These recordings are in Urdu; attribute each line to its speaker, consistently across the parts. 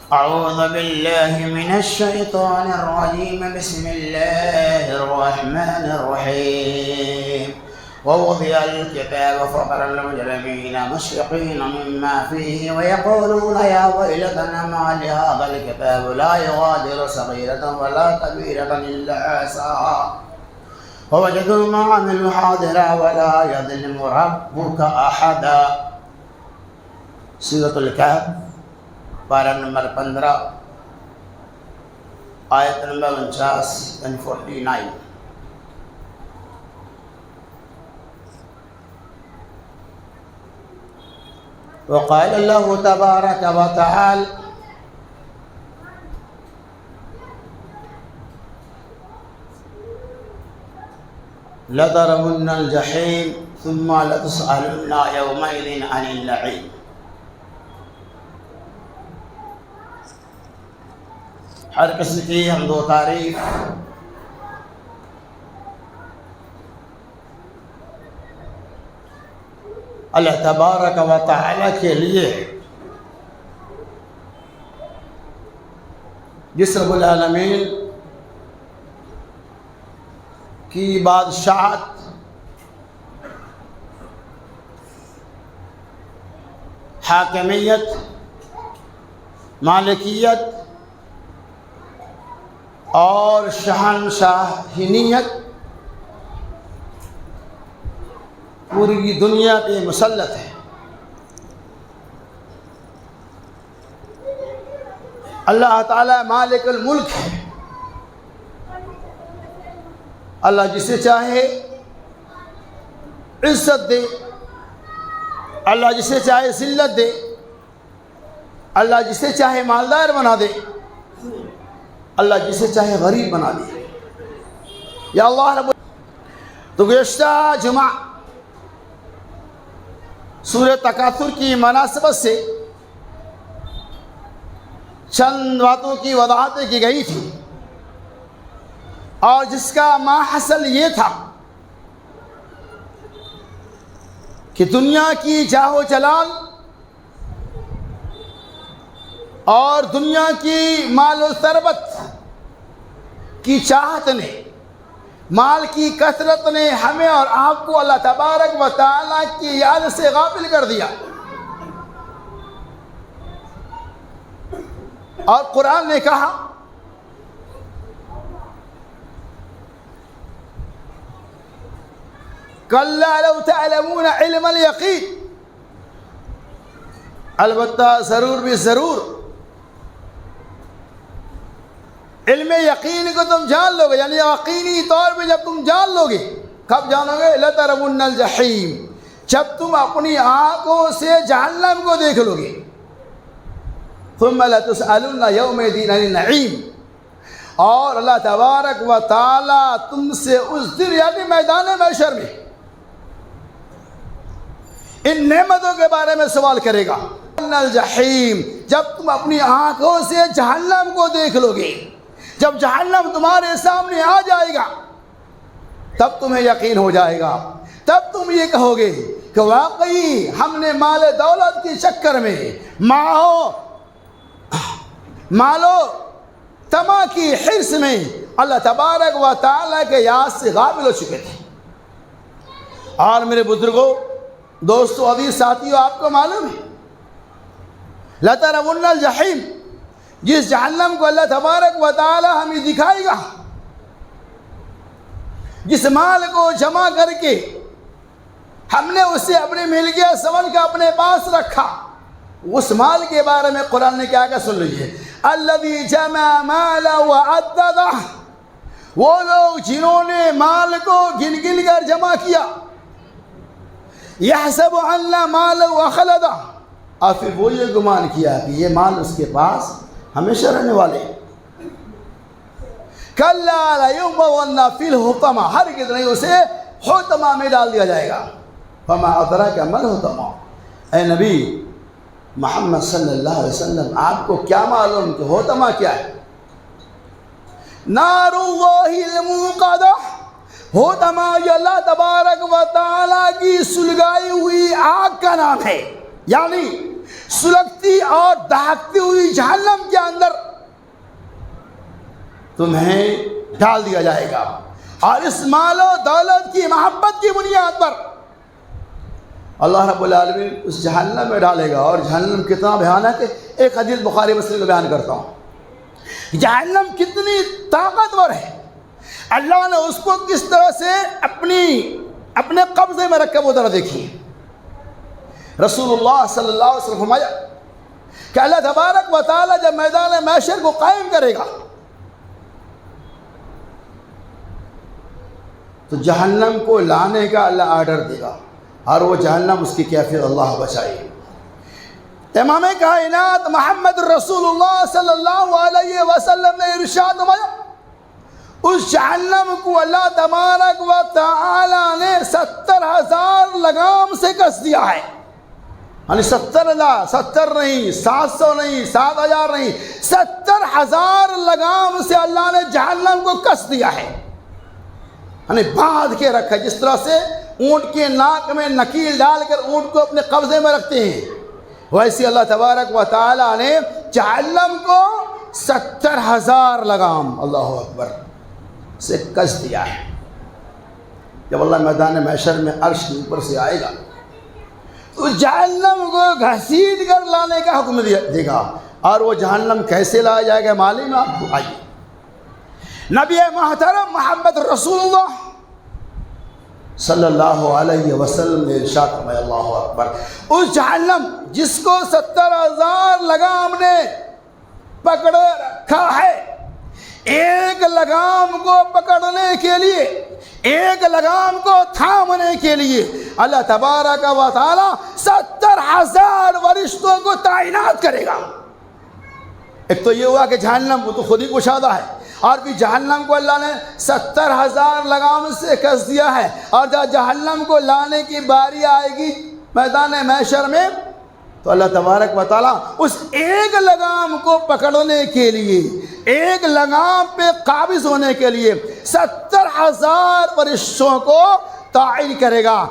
Speaker 1: أعوذ بالله من الشيطان الرجيم. بسم الله الرحمن الرحيم. ووضع الكتاب فترى المجرمين مشفقين مما فيه ويقولون يا ويلتنا ما لهذا الكتاب لا يغادر صغيرة ولا كبيرة إلا أحصاها ووجدوا ما عملوا حاضرا ولا يظلم ربك أحدا. سورۃ الکہف پارہ نمبر 15 آیت نمبر 49 and 49. وقال الله تبارك وتعالى لترون الجحيم ثم لتسألن يومئذ عن النعيم. ہر قسم کی حمد و تعریف اللہ تبارک و تعالی کے لیے جس رب العالمین کی بادشاہت حاکمیت مالکیت اور شہنشاہینیت پوری دنیا پہ مسلط ہے. اللہ تعالی مالک الملک ہے. اللہ جسے چاہے عزت دے، اللہ جسے چاہے ذلت دے، اللہ جسے چاہے مالدار بنا دے، اللہ جسے چاہے غریب بنا دے. یا اللہ رب. تو گزشتہ جمعہ سورہ تکاثر کی مناسبت سے چند باتوں کی وضاحت کی گئی تھی، اور جس کا ماحصل یہ تھا کہ دنیا کی جاہ و جلال اور دنیا کی مال و ثروت کی چاہت نے، مال کی کثرت نے ہمیں اور آپ کو اللہ تبارک و تعالیٰ کی یاد سے غافل کر دیا. اور قرآن نے کہا کَلَّا لَوْ تَعْلَمُونَ عِلْمَ الْيَقِينِ، البتہ ضرور بھی ضرور علم یقین کو تم جان لو گے، یعنی یقینی طور پہ جب تم جان لو گے. کب جانو گے؟ لَتَرَوُنَّ الْجَحِيمَ، جب تم اپنی آنکھوں سے جہنم کو دیکھ لو گے. ثُمَّ لَتُسْأَلُنَّ يَوْمَئِذٍ عَنِ النَّعِيمِ، اور اللہ تبارک و تعالی تم سے اس دن یعنی میدان محشر میں ان نعمتوں کے بارے میں سوال کرے گا. الجحیم، جب تم اپنی آنکھوں سے جہنم کو دیکھ لو گے، جب جہنم تمہارے سامنے آ جائے گا تب تمہیں یقین ہو جائے گا. تب تم یہ کہو گے کہ واقعی ہم نے مال دولت کے چکر میں مالو تما کی حرص میں اللہ تبارک و تعالیٰ کے یاد سے غافل ہو چکے تھے. اور میرے بزرگوں، دوستو، عزیز ساتھیوں، آپ کو معلوم ہے لَتَرَوُنَّ الْجَحِيمَ، جس جہنم کو اللہ تبارک و تعالی ہمیں دکھائے گا، جس مال کو جمع کر کے ہم نے اسے اپنے ملکیت سمجھ کا اپنے پاس رکھا، اس مال کے بارے میں قرآن نے کیا سن لیجیے. الَّذِي جَمَعَ مَالًا وَعَدَّدَهُ، وہ لوگ جنہوں نے مال کو گن گن کر جمع کیا. يَحْسَبُ أَنَّ مَالَهُ أَخْلَدَهُ، اور پھر وہ یہ گمان کیا کہ یہ مال اس کے پاس ہمیشہ رہنے والے. كَلَّا لَيُنبَذَنَّ فِي الْحُطَمَةِ، ہرگز نہیں، اسے حطمہ میں ڈال دیا جائے گا. فَمَا أَدْرَاكَ مَا الْحُطَمَةُ، اے نبی محمد صلی اللہ علیہ وسلم، آپ کو کیا معلوم کہ حطمہ کیا ہے؟ نار اللہ الموقدہ، حطمہ یہ اللہ تبارک و تعالیٰ کی سلگائی ہوئی آگ کا نام ہے. یعنی سلگتی اور دہکتی ہوئی جہنم کے اندر تمہیں ڈال دیا جائے گا، اور اس مال و دولت کی محبت کی بنیاد پر اللہ رب العالمین اس جہنم میں ڈالے گا۔ اور جہنم کتنا بھیانک ہے، ایک حدیث بخاری مسلم میں بیان کرتا ہوں، جہنم کتنی طاقتور ہے، اللہ نے اس کو کس طرح سے اپنے قبضے میں رکھا، وہ ذرا دیکھیے۔ رسول اللہ صلی اللہ علیہ وسلم فرمایا کہ اللہ تبارک و تعالی جب میدان محشر کو قائم کرے گا تو جہنم کو لانے کا اللہ آرڈر دے گا، اور وہ جہنم اس کی کیفیت اللہ بچائے۔ امام کائنات محمد رسول اللہ صلی اللہ علیہ وسلم نے ارشاد فرمایا، اس جہنم کو اللہ تبارک و تعالی نے 70,000 لگام سے کس دیا ہے، یعنی 70 نہیں، 700 نہیں، 7,000 نہیں، 70,000 لگام سے اللہ نے جہنم کو کس دیا ہے، یعنی باندھ کے رکھا ہے، جس طرح سے اونٹ کے ناک میں نکیل ڈال کر اونٹ کو اپنے قبضے میں رکھتے ہیں، ویسے اللہ تبارک و تعالی نے جہنم کو 70,000 لگام، اللہ اکبر، سے کس دیا ہے۔ جب اللہ میدان محشر میں عرش کے اوپر سے آئے گا تو جہنم کو گھسیٹ کر لانے کا حکم دے گا، اور وہ جہنم کیسے لایا جائے گا معلوم ہے آپ کو؟ آئیے، نبی محترم محمد رسول اللہ صلی اللہ علیہ وسلم نے ارشاد فرمایا، اللہ اکبر، اس جہنم جس کو 70,000 لگام نے پکڑ رکھا ہے، ایک لگام کو پکڑنے کے لیے، ایک لگام کو تھامنے کے لیے اللہ تبارک و تعالی 70,000 فرشتوں کو تعینات کرے گا۔ ایک تو یہ ہوا کہ جہنم وہ تو خود ہی کشادہ ہے، اور بھی جہنم کو اللہ نے 70,000 لگام سے کس دیا ہے، اور جب جہنم کو لانے کی باری آئے گی میدان محشر میں تو اللہ تبارک و تعالیٰ اس ایک لگام کو پکڑنے کے لیے، ایک لگام پہ قابض ہونے کے لیے 70,000 فرشتوں کو تعین کرے گا،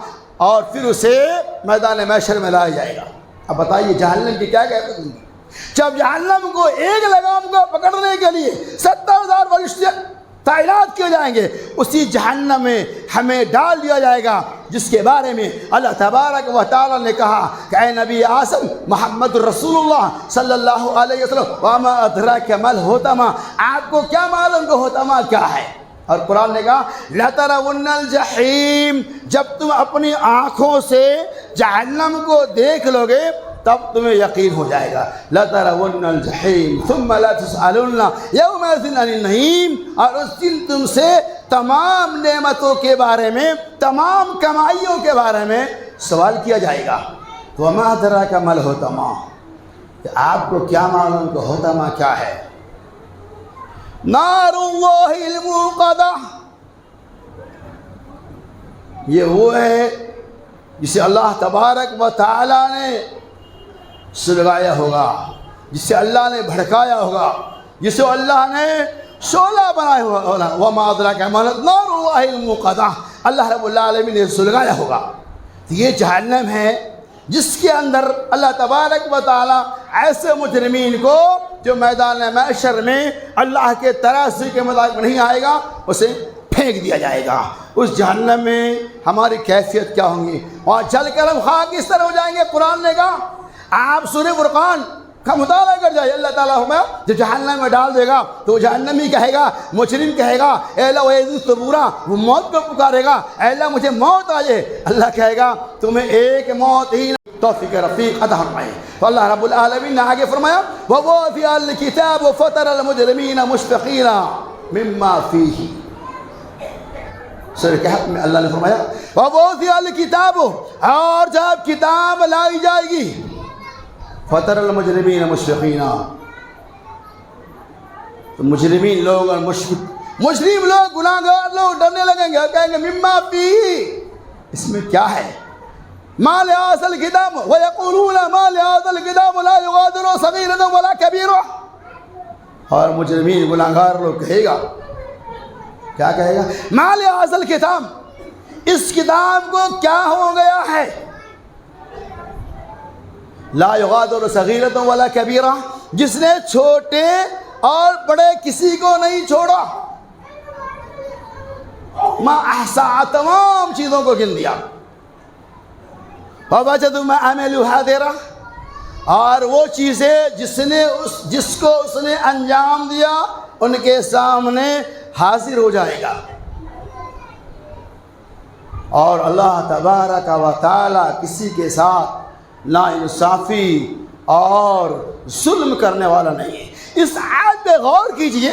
Speaker 1: اور پھر اسے میدان محشر میں لایا جائے گا۔ اب بتائیے جہنم کی کیا کہتے ہیں؟ جب جہنم کو ایک لگام کو پکڑنے کے لیے 70,000 فرشتے تعینات کیے جائیں گے، اسی جہنم میں ہمیں ڈال دیا جائے گا، جس کے بارے میں اللہ تبارک و تعالی نے کہا کہ اے نبی اعظم محمد رسول اللہ صلی اللہ علیہ وسلم، وما ادراک ما الحطمہ، آپ کو کیا معلوم کہ حطمہ کیا ہے؟ اور قرآن نے کہا لَتَرَوُنَّ الْجَحِيمَ، جب تم اپنی آنکھوں سے جہنم کو دیکھ لو گے تب تمہیں یقین ہو جائے گا۔ لَتَرَوُنَّ الْجَحِيمَ ثُمَّ لَا تُسْأَلُنَّ يَوْمَئِذٍ عَنِ النَّعِيمِ، اور اس دن تم سے تمام نعمتوں کے بارے میں، تمام کمائیوں کے بارے میں سوال کیا جائے گا۔ وَمَا أَدْرَاكَ مَا الْحُطَمَةُ، کہ آپ کو کیا معلوم کہ حطمہ کیا ہے؟ نار اللہ الموقدہ، یہ وہ ہے جسے اللہ تبارک و تعالی نے سلگایا ہوگا، جسے اللہ نے بھڑکایا ہوگا، جسے اللہ نے شعلہ بنایا ہوگا۔ وما ادراک ما نار اللہ الموقدہ، اللہ رب العالمین نے سلگایا ہوگا۔ تو یہ جہنم ہے جس کے اندر اللہ تبارک و تعالی ایسے مجرمین کو جو میدان محشر میں اللہ کے ترازو کے مطابق نہیں آئے گا، اسے پھینک دیا جائے گا۔ اس جہنم میں ہماری کیفیت کیا ہوں گی؟ وہاں چل کر ہم خاک اس طرح ہو جائیں گے۔ قرآن نے کہا، آپ سورہ فرقان کا مطالعہ کر جائے، اللہ تعالیٰ ہمیں جو جہنم میں ڈال دے گا تو وہ جہنمی کہے گا، مجرم کہے گا اے اللہ وَيَذُوقُ الصُّبُورَ، وہ موت کو پکارے گا، اے اللہ مجھے موت آ جائے۔ اللہ کہے گا تمہیں ایک موت ہی توفیق رفیق عطا فرمائے۔ تو اللہ رب العالمین نے آگے فرمایا وَوَفِيَ الْكِتَابُ فَتَرَى الْمُجْرِمِينَ مُشْفِقِينَ مِمَّا فِيهِ، سورہ کہف میں اللہ نے فرمایا وَوَفِيَ الْكِتَابُ، اور جب کتاب لائی جائے گی فَتَرَى الْمُجْرِمِينَ مُشْفِقِينَ، تو مجرمین لوگ اور مجرم لوگ، گناہگار لوگ ڈرنے لگیں گے، کہیں گے مما فیہ، اس میں کیا ہے؟ ما لہذا الکتاب وَيَقُولُونَ ما لہذا الکتاب لا يغادر صغیرۃ ولا کبیرۃ، اور مجرمین گناہگار لوگ کہے گا، کیا کہے گا؟ ما لہذا الکتاب، اس کتاب کو کیا ہو گیا ہے لا یغادر صغیرۃ ولا کبیرہ، جس نے چھوٹے اور بڑے کسی کو نہیں چھوڑا، ما احصا، تمام چیزوں کو گن دیا، ووجدوا ما عملوا حاضرا، اور وہ چیزیں جس کو اس نے انجام دیا ان کے سامنے حاضر ہو جائے گا۔ اور اللہ تبارک و تعالی کسی کے ساتھ ناانصافی اور ظلم کرنے والا نہیں ہے۔ اس آیت پہ غور کیجئے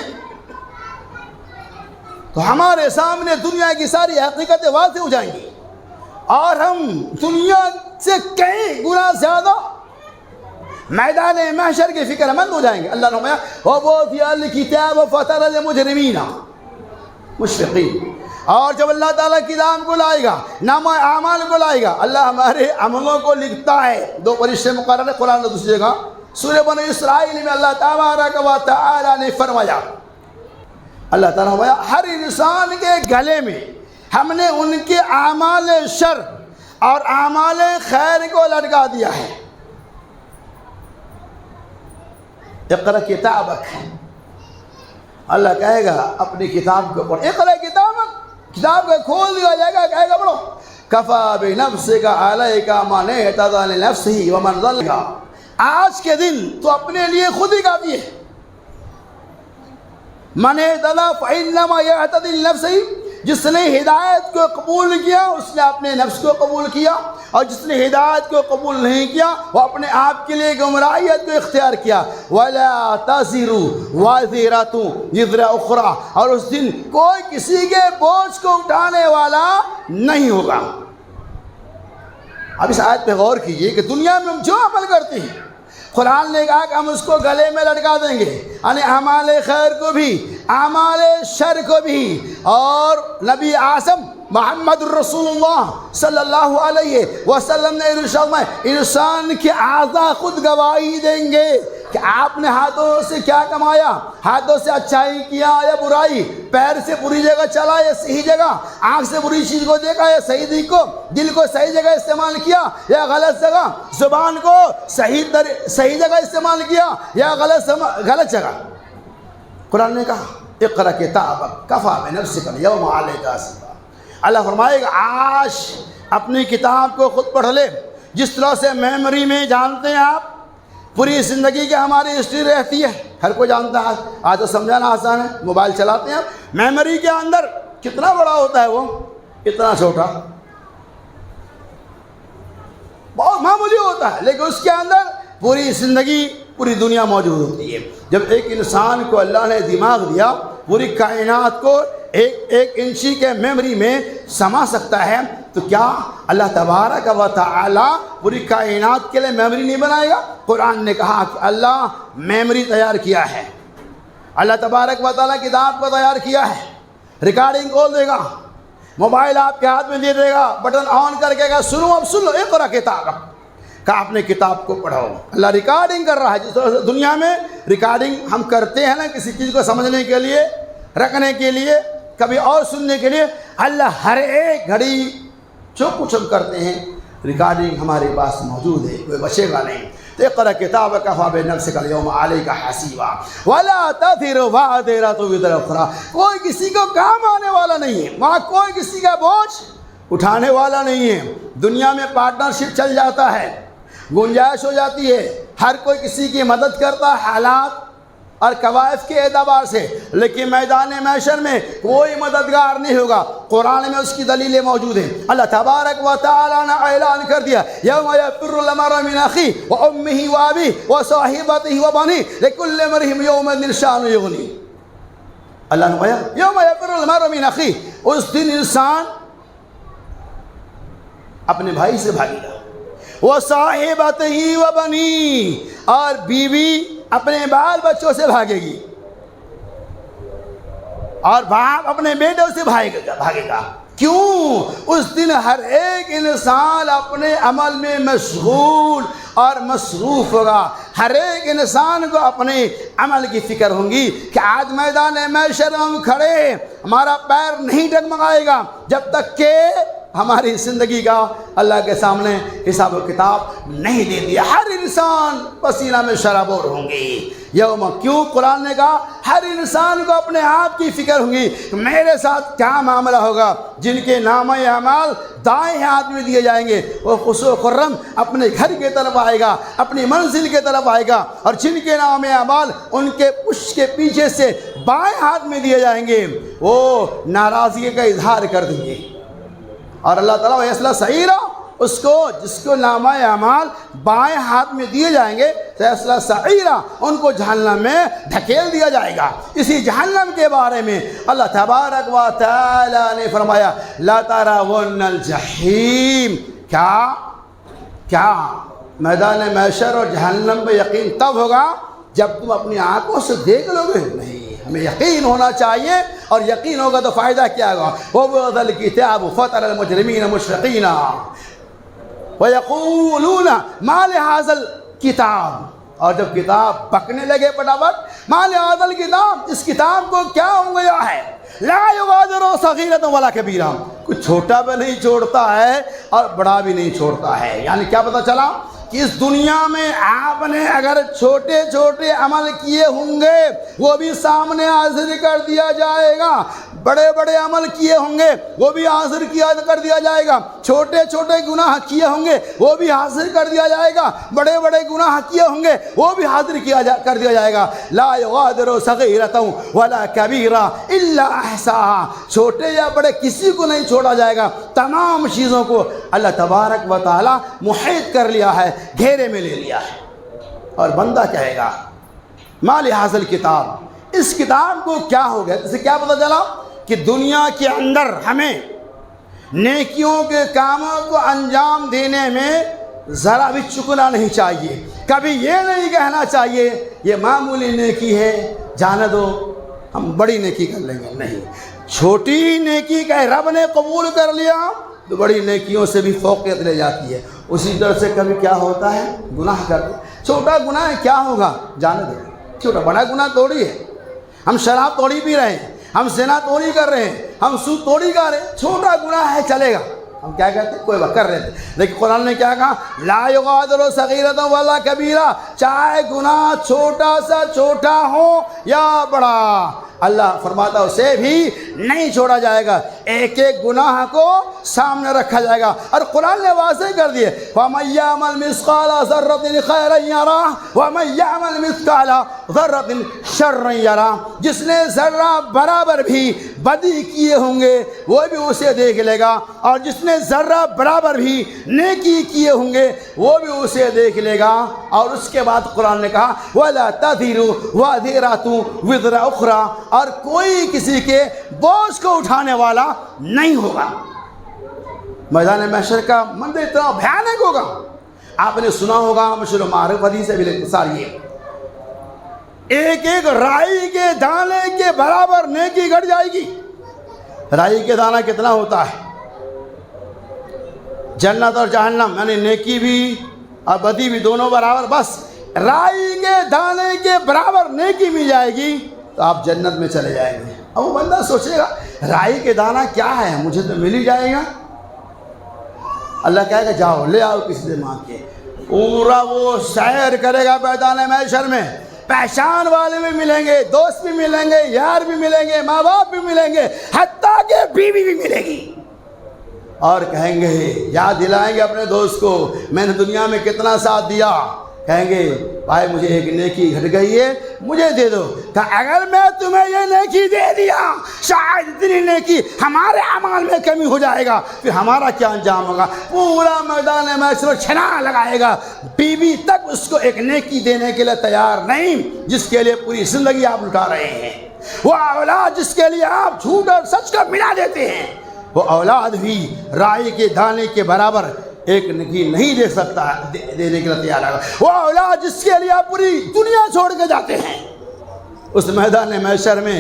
Speaker 1: تو ہمارے سامنے دنیا کی ساری حقیقتیں واضح ہو جائیں گی، اور ہم دنیا سے کئی گنا زیادہ میدان محشر کے فکر مند ہو جائیں گے۔ اللہ نے فرمایا وَوُفِيَ الْكِتَابُ فَتَرَى الْمُجْرِمِينَ مُشْفِقِينَ، اور جب اللہ تعالیٰ کتاب کو لائے گا، نامہ اعمال کو لائے گا، اللہ ہمارے عملوں کو لکھتا ہے۔ دو فرشتے مقرر ہے قرآن نے دوسری جگہ سورہ بنی اسرائیل میں اللہ تبارک و تعالیٰ نے فرمایا، اللہ تعالیٰ نے فرمایا ہر انسان کے گلے میں ہم نے ان کے اعمال شر اور اعمال خیر کو لٹکا دیا ہے۔ اقرأ کتابک، اللہ کہے گا اپنی کتاب کو پڑھ، اقرأ کتابک، کتاب کو کھول دیا جائے گا، کہے گا پڑھو، کفا بنفسک علیک من اہتدی لنفسہ ومن ضل، آج کے دن تو اپنے لیے خود ہی کافی ہے۔ من اہتدی فانما یہتدی لنفسہ، جس نے ہدایت کو قبول کیا اس نے اپنے نفس کو قبول کیا، اور جس نے ہدایت کو قبول نہیں کیا وہ اپنے آپ کے لیے گمراہیت کو اختیار کیا۔ وَلَا تَزِرُ وَازِرَةٌ وِزْرَ أُخْرَىٰ، اور اس دن کوئی کسی کے بوجھ کو اٹھانے والا نہیں ہوگا۔ اب اس آیت پہ غور کیجئے کہ دنیا میں ہم جو عمل کرتے ہیں قرآن نے کہا کہ ہم اس کو گلے میں لٹکا دیں گے، یعنی اعمال خیر کو بھی اعمال شر کو بھی، اور نبی اعظم محمد الرسول اللہ صلی اللہ علیہ وسلم نے ارشاد فرمایا انسان کے اعضاء خود گواہی دیں گے کہ آپ نے ہاتھوں سے کیا کمایا، ہاتھوں سے اچھائی کیا یا برائی، پیر سے بری جگہ چلا یا صحیح جگہ، آنکھ سے بری چیز کو دیکھا یا صحیح دیکھو، دل کو صحیح جگہ استعمال کیا یا غلط جگہ، زبان کو صحیح جگہ استعمال کیا یا غلط جگہ۔ قرآن نے کہا اقرأ کتابک کفیٰ بنفسک الیوم علیک حسیبا، اللہ فرمائے گا آج اپنی کتاب کو خود پڑھ لے۔ جس طرح سے میموری میں جانتے ہیں آپ پوری زندگی کی ہماری ہسٹری رہتی ہے، ہر کوئی جانتا ہے، آج تو سمجھانا آسان ہے، موبائل چلاتے ہیں آپ، میموری کے اندر کتنا بڑا ہوتا ہے وہ، اتنا چھوٹا، بہت معمولی ہوتا ہے، لیکن اس کے اندر پوری زندگی پوری دنیا موجود ہوتی ہے۔ جب ایک انسان کو اللہ نے دماغ دیا پوری کائنات کو ایک انچی کے میموری میں سما سکتا ہے، تو کیا اللہ تبارک و تعالی پوری کائنات کے لیے میموری نہیں بنائے گا؟ قرآن نے کہا کہ اللہ میموری تیار کیا ہے، اللہ تبارک و تعالی کتاب کو تیار کیا ہے، ریکارڈنگ کھول دے گا، موبائل آپ کے ہاتھ میں دے دے گا، بٹن آن کر کے گا سنو، اب سن لو، اقرأ کتابک، کہا اپنے کتاب کو پڑھو۔ اللہ ریکارڈنگ کر رہا ہے، جس طرح سے دنیا میں ریکارڈنگ ہم کرتے ہیں نا کسی چیز کو سمجھنے کے لیے، رکھنے کے لیے، کبھی اور سننے کے لیے، اللہ ہر ایک گھڑی جو کچھ ہم کرتے ہیں ریکارڈنگ ہمارے پاس موجود ہے، کوئی بچے گا نہیں۔ تو اقرأ کتابک کفیٰ بنفسک الیوم علیک حسیبا ولا تزر وازرۃ وزر اخری، کوئی کسی کو کام آنے والا نہیں ہے، وہاں کوئی کسی کا بوجھ اٹھانے والا نہیں ہے۔ دنیا میں پارٹنرشپ چل جاتا ہے، گنجائش ہو جاتی ہے، ہر کوئی کسی کی مدد کرتا ہے حالات اور کوائف کے اعتبار سے، لیکن میدان محشر میں کوئی مددگار نہیں ہوگا۔ قرآن میں اس کی دلیلیں موجود ہیں، اللہ تبارک و تعالی نے اعلان کر دیا یوم یفر المرء من اخیہ وامہ وابیہ وصاحبتہ وبنیہ لکل امرئ یومئذ شأن یغنیہ۔ اللہ نے کہا یوم یفر المرء من اخیہ، اس دن انسان اپنے بھائی سے بھاگے گا، وصاحبتہ وبنیہ، اور بیوی اپنے بال بچوں سے بھاگے گی، اور باپ اپنے بیٹوں سے بھاگے گا۔ کیوں؟ اس دن ہر ایک انسان اپنے عمل میں مشغول اور مصروف ہوگا، ہر ایک انسان کو اپنے عمل کی فکر ہوگی کہ آج میدان محشر میں ہم کھڑے ہیں، ہمارا پیر نہیں ڈگمگائے گا جب تک کہ ہماری زندگی کا اللہ کے سامنے حساب و کتاب نہیں دے دیا۔ ہر انسان پسینہ میں شرابور ہوں گی یوم، کیوں قرآن نے کہا ہر انسان کو اپنے آپ کی فکر ہوگی کہ میرے ساتھ کیا معاملہ ہوگا۔ جن کے نامہ اعمال دائیں ہاتھ میں دیے جائیں گے وہ خوش و خرم اپنے گھر کی طرف آئے گا، اپنی منزل کی طرف آئے گا، اور جن کے نامہ اعمال ان کے پشت کے پیچھے سے بائیں ہاتھ میں دیے جائیں گے وہ ناراضگی کا اظہار کر دیں گے۔ اور اللہ تعالیٰ فیصلہ صحیح رہا، اس کو جس کو نامہ اعمال بائیں ہاتھ میں دیے جائیں گے فیصلہ صحیح رہا، ان کو جہنم میں دھکیل دیا جائے گا۔ اسی جہنم کے بارے میں اللہ تبارک و تعالی نے فرمایا لا ترون الجحیم، کیا میدان محشر اور جہنم میں یقین تب ہوگا جب تم اپنی آنکھوں سے دیکھ لو گے؟ نہیں، ہمیں یقین ہونا چاہیے، اور یقین ہوگا تو فائدہ کیا ہوگا؟ وَوَضَعَ الْكِتَابُ فَتَرَى الْمُجْرِمِينَ مُشْفِقِينَ وَيَقُولُونَ مَا لِهَذَا الْكِتَابِ، اور جب کتاب بکنے لگے پٹافٹ، مَا لِهَذَا الْكِتَابِ، اس کتاب کو کیا ہو گیا ہے؟ لا يغادر صغیرۃ ولا کبیرہ، کچھ چھوٹا بھی نہیں چھوڑتا ہے اور بڑا بھی نہیں چھوڑتا ہے۔ یعنی کیا پتہ چلا کہ اس دنیا میں آپ نے اگر چھوٹے چھوٹے عمل کیے ہوں گے وہ بھی سامنے حاضر کر دیا جائے گا، بڑے بڑے عمل کیے ہوں گے وہ بھی حاضر کر دیا جائے گا، چھوٹے چھوٹے گناہ کیے ہوں گے وہ بھی حاضر کر دیا جائے گا، بڑے بڑے گناہ کیے ہوں گے وہ بھی حاضر کر دیا جائے گا۔ لا یغادر صغیرۃ ولا کبیرہ الا احصاها، چھوٹے یا بڑے کسی کو نہیں چھوڑا جائے گا، تمام چیزوں کو اللہ تبارک و تعالی محیط کر لیا ہے، گھیرے میں لے لیا ہے۔ اور بندہ کہے گا ما لہذا الکتاب، اس کتاب کو کیا ہو گیا؟ اسے کیا پتہ چلا کہ دنیا کے اندر ہمیں نیکیوں کے کاموں کو انجام دینے میں ذرا بھی چکنا نہیں چاہیے، کبھی یہ نہیں کہنا چاہیے یہ معمولی نیکی ہے جانے دو ہم بڑی نیکی کر لیں گے، نہیں، چھوٹی نیکی کا رب نے قبول کر لیا تو بڑی نیکیوں سے بھی فوقیت لے جاتی ہے۔ اسی طرح سے کبھی کیا ہوتا ہے گناہ کرتے، چھوٹا گناہ ہے کیا ہوگا جانے دو، چھوٹا بڑا گناہ توڑی ہے، ہم شراب توڑی پی رہے ہیں، ہم زنا توڑی کر رہے ہیں، ہم سود توڑی کر رہے ہیں، چھوٹا گناہ ہے چلے گا، ہم کیا کہتے ہیں کوئی وقت کر رہے تھے۔ لیکن قرآن نے کیا کہا لا یغادر صغیرۃ ولا کبیرہ، چاہے گناہ چھوٹا سا چھوٹا ہو یا بڑا، اللہ فرماتا اسے بھی نہیں چھوڑا جائے گا، ایک ایک گناہ کو سامنے رکھا جائے گا۔ اور قرآن نے واضح کر دیے وَمَن يَعْمَلْ مِثْقَالَ ذَرَّةٍ خَيْرًا يَرَهُ وَمَن يَعْمَلْ مِثْقَالَ ذَرَّةٍ شَرًّا يَرَهُ، جس نے ذرہ برابر بھی بدی کیے ہوں گے وہ بھی اسے دیکھ لے گا، اور جس نے ذرہ برابر بھی نیکی کیے ہوں گے وہ بھی اسے دیکھ لے گا۔ اور اس کے بعد قرآن نے کہا وَلَا تَذِرُ وَازِرَةٌ وِزْرَ أُخْرَىٰ، اور کوئی کسی کے بوجھ کو اٹھانے والا نہیں ہوگا۔ میدان محشر کا منظر اتنا بھیانک ہوگا، آپ نے سنا ہوگا مشہور معروف حدیث ہے باختصار یہ، ایک ایک رائی کے دانے کے برابر نیکی گھٹ جائے گی۔ رائی کے دانہ کتنا ہوتا ہے؟ جنت اور جہنم، یعنی نیکی بھی اور بدی بھی دونوں برابر، بس رائی کے دانے کے برابر نیکی مل جائے گی تو آپ جنت میں چلے جائیں گے۔ اب وہ بندہ سوچے گا رائی کے دانہ کیا ہے، مجھے تو مل ہی جائے گا۔ اللہ کہے گا جاؤ لے آؤ کسی سے مانگ کے، پورا وہ سیر کرے گا میدان محشر میں، پہچان والے بھی ملیں گے، دوست بھی ملیں گے، یار بھی ملیں گے، ماں باپ بھی ملیں گے، حتیٰ کہ بیوی بھی ملے گی، اور کہیں گے یاد دلائیں گے اپنے دوست کو میں نے دنیا میں کتنا ساتھ دیا، کہیں گے بھائی مجھے ایک نیکی گھٹ گئی ہے مجھے دے دو، کہ اگر میں تمہیں یہ نیکی دے دیا شاید اتنی نیکی ہمارے اعمال میں کمی ہو جائے گا، پھر ہمارا کیا انجام ہوگا؟ پورا میدان محشر چھنا لگائے گا، بیوی تک اس کو ایک نیکی دینے کے لیے تیار نہیں جس کے لیے پوری زندگی آپ لٹا رہے ہیں، وہ اولاد جس کے لیے آپ جھوٹ اور سچ کا ملا دیتے ہیں، وہ اولاد بھی رائی کے دانے کے برابر ایک نیکی نہیں دے سکتا، دینے کے لیے تیار ہے، وہ اولاد جس کے لیے آپ پوری دنیا چھوڑ کے جاتے ہیں، اس میدان محشر میں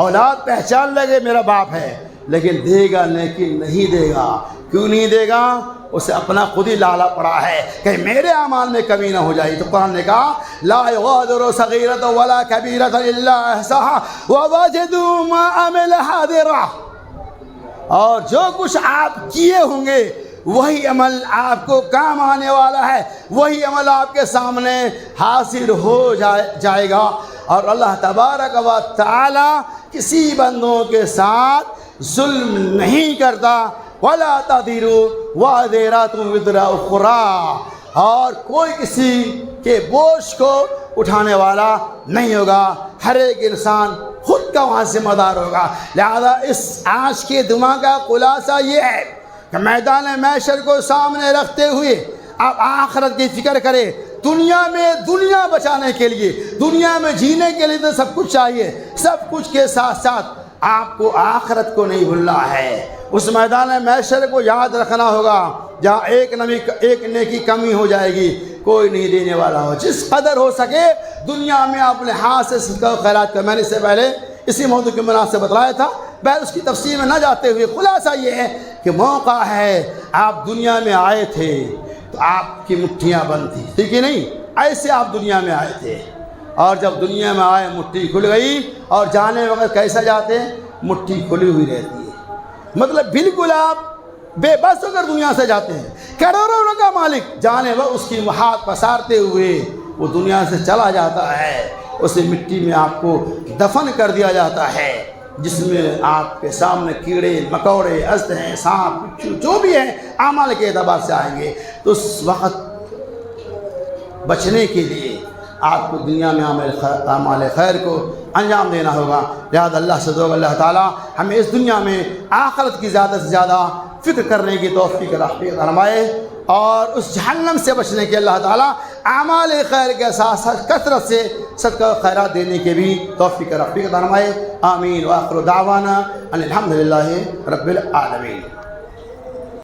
Speaker 1: اولاد پہچان لگے میرا باپ ہے، لیکن دے گا نیکی نہیں دے گا۔ کیوں نہیں دے گا؟ اسے اپنا خود ہی لالا پڑا ہے کہ میرے اعمال میں کمی نہ ہو جائے۔ تو قرآن نے کہا لا یغادر صغیرۃ ولا کبیرۃ الا احصاها ووجدوا ما عملوا حاضرا، اور جو کچھ آپ کیے ہوں گے وہی عمل آپ کو کام آنے والا ہے، وہی عمل آپ کے سامنے حاصل ہو جائے گا۔ اور اللہ تبارک و تعالی کسی بندوں کے ساتھ ظلم نہیں کرتا۔ وَلَا تَذِرُ وَازِرَةٌ وِزْرَ أُخْرَىٰ، اور کوئی کسی کے بوجھ کو اٹھانے والا نہیں ہوگا، ہر ایک انسان خود کا وہاں ذمہ دار ہوگا۔ لہذا اس آج کے دماغ کا خلاصہ یہ ہے کہ میدان محشر کو سامنے رکھتے ہوئے آپ آخرت کی فکر کریں۔ دنیا میں دنیا بچانے کے لیے، دنیا میں جینے کے لیے تو سب کچھ چاہیے، سب کچھ کے ساتھ ساتھ آپ کو آخرت کو نہیں بھولنا ہے۔ اس میدان محشر کو یاد رکھنا ہوگا جہاں ایک نیکی کمی ہو جائے گی، کوئی نہیں دینے والا ہو۔ جس قدر ہو سکے دنیا میں اپنے ہاتھ سے صدقہ و خیرات کا، میں نے اس سے پہلے اسی موضوع کے مناسب بتلایا تھا، بہر اس کی تفصیل میں نہ جاتے ہوئے خلاصہ یہ ہے کہ موقع ہے، آپ دنیا میں آئے تھے تو آپ کی مٹھیاں بند تھی، ٹھیک ہے نہیں؟ ایسے آپ دنیا میں آئے تھے، اور جب دنیا میں آئے مٹھی کھل گئی، اور جانے وقت کیسا جاتے ہیں؟ مٹھی کھلی ہوئی رہتی ہے۔ مطلب بالکل آپ بے بس ہو کر دنیا سے جاتے ہیں، کروڑوں کا مالک، جانے وقت اس کی ہاتھ پسارتے ہوئے وہ دنیا سے چلا جاتا ہے، اسے مٹی میں آپ کو دفن کر دیا جاتا ہے، جس میں آپ کے سامنے کیڑے مکوڑے اژدہیں سانپ بچھو جو بھی ہیں اعمال کے اعتبار سے آئیں گے۔ تو اس وقت بچنے کے لیے آپ کو دنیا میں اعمال خیر کو انجام دینا ہوگا۔ لہذا اللہ سے دعا اللہ تعالیٰ ہمیں اس دنیا میں آخرت کی زیادہ سے زیادہ فکر کرنے کی توفیق فرمائے، اور اس جہنم سے بچنے کے اللہ تعالیٰ اعمال خیر کے ساتھ ساتھ کثرت سے صدقہ و خیرات دینے کے بھی توفیق فرمائے۔ آمین۔ وآخر دعوانا ان الحمد للہ رب العالمین۔